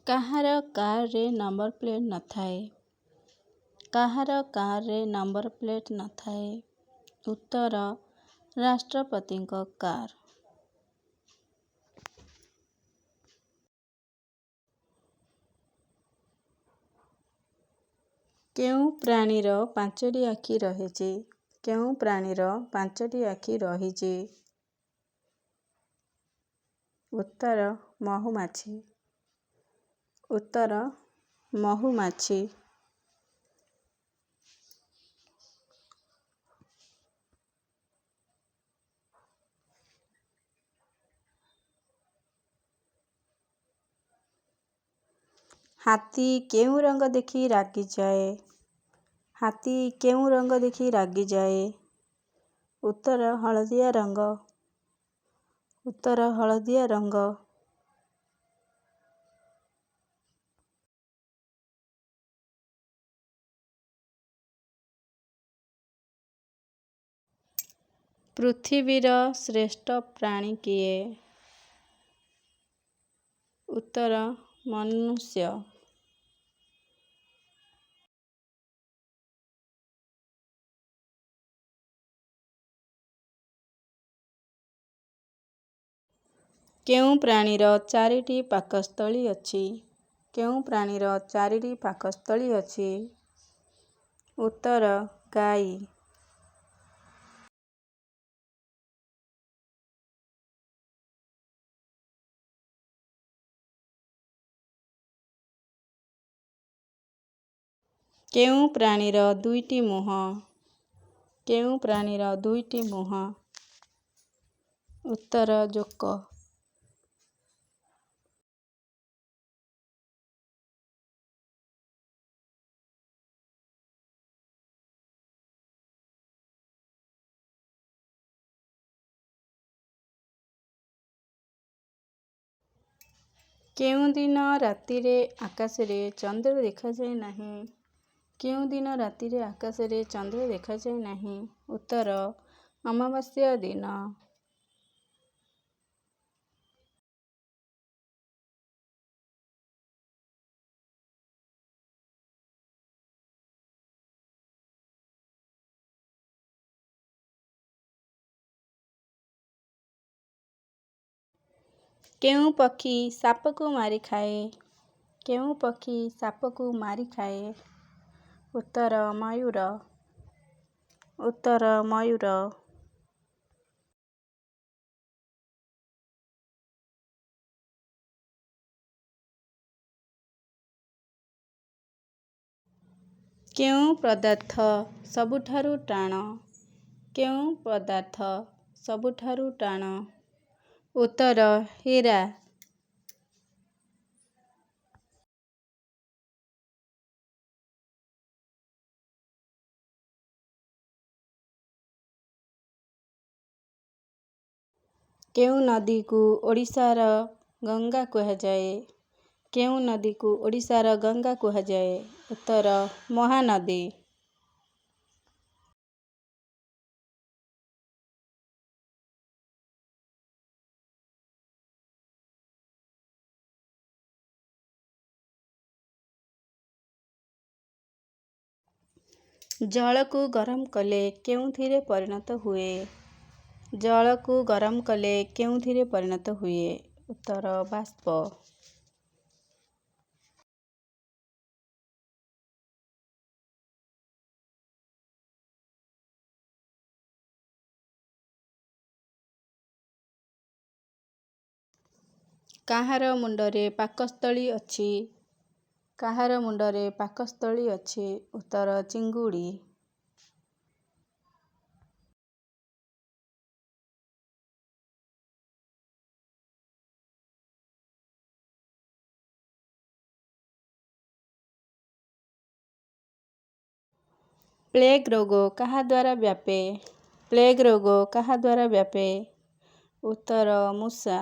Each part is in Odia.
କାହାର କାରରେ ନମ୍ବର ପ୍ଲେଟ୍ ନଥାଏ? କାହାର କାରରେ ନମ୍ବର ପ୍ଲେଟ୍ ନଥାଏ? ଉତ୍ତର ରାଷ୍ଟ୍ରପତିଙ୍କ କାର୍। କେଉଁ ପ୍ରାଣୀର 5ଟି ଆଖି ରହିଛି? କେଉଁ ପ୍ରାଣୀର 5ଟି ଆଖି ରହିଛି? ଉତ୍ତର ମହୁମାଛି। ଉତ୍ତର ମହୁମାଛି। ହାତୀ କେଉଁ ରଙ୍ଗ ଦେଖି ରାଗିଯାଏ? ହାତୀ କେଉଁ ରଙ୍ଗ ଦେଖି ରାଗିଯାଏ? ଉତ୍ତର ହଳଦିଆ ରଙ୍ଗ। ଉତ୍ତର ହଳଦିଆ ରଙ୍ଗ। ପୃଥିବୀର ଶ୍ରେଷ୍ଠ ପ୍ରାଣୀ କିଏ? ଉତ୍ତର ମନୁଷ୍ୟ। କେଉଁ ପ୍ରାଣୀର 4ଟି ପାକସ୍ଥଳୀ ଅଛି? କେଉଁ ପ୍ରାଣୀର 4ଟି ପାକସ୍ଥଳୀ ଅଛି? ଉତ୍ତର ଗାଈ। କେଉଁ ପ୍ରାଣୀର 2ଟି ମୁହଁ? କେଉଁ ପ୍ରାଣୀର 2ଟି ମୁହଁ? ଉତ୍ତର ଜୋକ। କେଉଁ ଦିନ ରାତିରେ ଆକାଶରେ ଚନ୍ଦ୍ର ଦେଖାଯାଏ ନାହିଁ? କେଉଁ ଦିନ ରାତିରେ ଆକାଶରେ ଚନ୍ଦ୍ର ଦେଖାଯାଏ ନାହିଁ? ଉତ୍ତର ଅମାବାସ୍ୟା ଦିନ। କେଉଁ ପକ୍ଷୀ ସାପକୁ ମାରି ଖାଏ? କେଉଁ ପକ୍ଷୀ ସାପକୁ ମାରି ଖାଏ? ଉତ୍ତର ମୟୂର। ଉତ୍ତର ମୟୂର। କେଉଁ ପଦାର୍ଥ ସବୁଠାରୁ ଟାଣ? କେଉଁ ପଦାର୍ଥ ସବୁଠାରୁ ଟାଣ? ଉତ୍ତର ହୀରା। କେଉଁ ନଦୀକୁ ଓଡ଼ିଶାର ଗଙ୍ଗା କୁହାଯାଏ? କେଉଁ ନଦୀକୁ ଓଡ଼ିଶାର ଗଙ୍ଗା କୁହାଯାଏ? ଉତ୍ତର ମହାନଦୀ। ଜଳକୁ ଗରମ କଲେ କେଉଁଥିରେ ପରିଣତ ହୁଏ? ଜଳକୁ ଗରମ କଲେ କେଉଁଥିରେ ପରିଣତ ହୁଏ? ଉତ୍ତର ବାଷ୍ପ। କାହାର ମୁଣ୍ଡରେ ପାକସ୍ଥଳୀ ଅଛି? କାହାର ମୁଣ୍ଡରେ ପାକସ୍ଥଳୀ ଅଛି? ଉତ୍ତର ଚିଙ୍ଗୁଡ଼ି। ପ୍ଲେଗ ରୋଗ କାହା ଦ୍ୱାରା ବ୍ୟାପେ? ପ୍ଲେଗ ରୋଗ କାହା ଦ୍ୱାରା ବ୍ୟାପେ? ଉତ୍ତର ମୂଷା।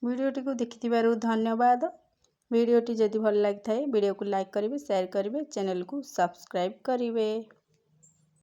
ଭିଡ଼ିଓଟିକୁ ଦେଖିଥିବାରୁ ଧନ୍ୟବାଦ। ଭିଡ଼ିଓଟି ଯଦି ଭଲ ଲାଗିଥାଏ ଭିଡ଼ିଓକୁ ଲାଇକ୍ କରିବେ, ସେୟାର କରିବେ, ଚ୍ୟାନେଲକୁ ସବସ୍କ୍ରାଇବ୍ କରିବେ।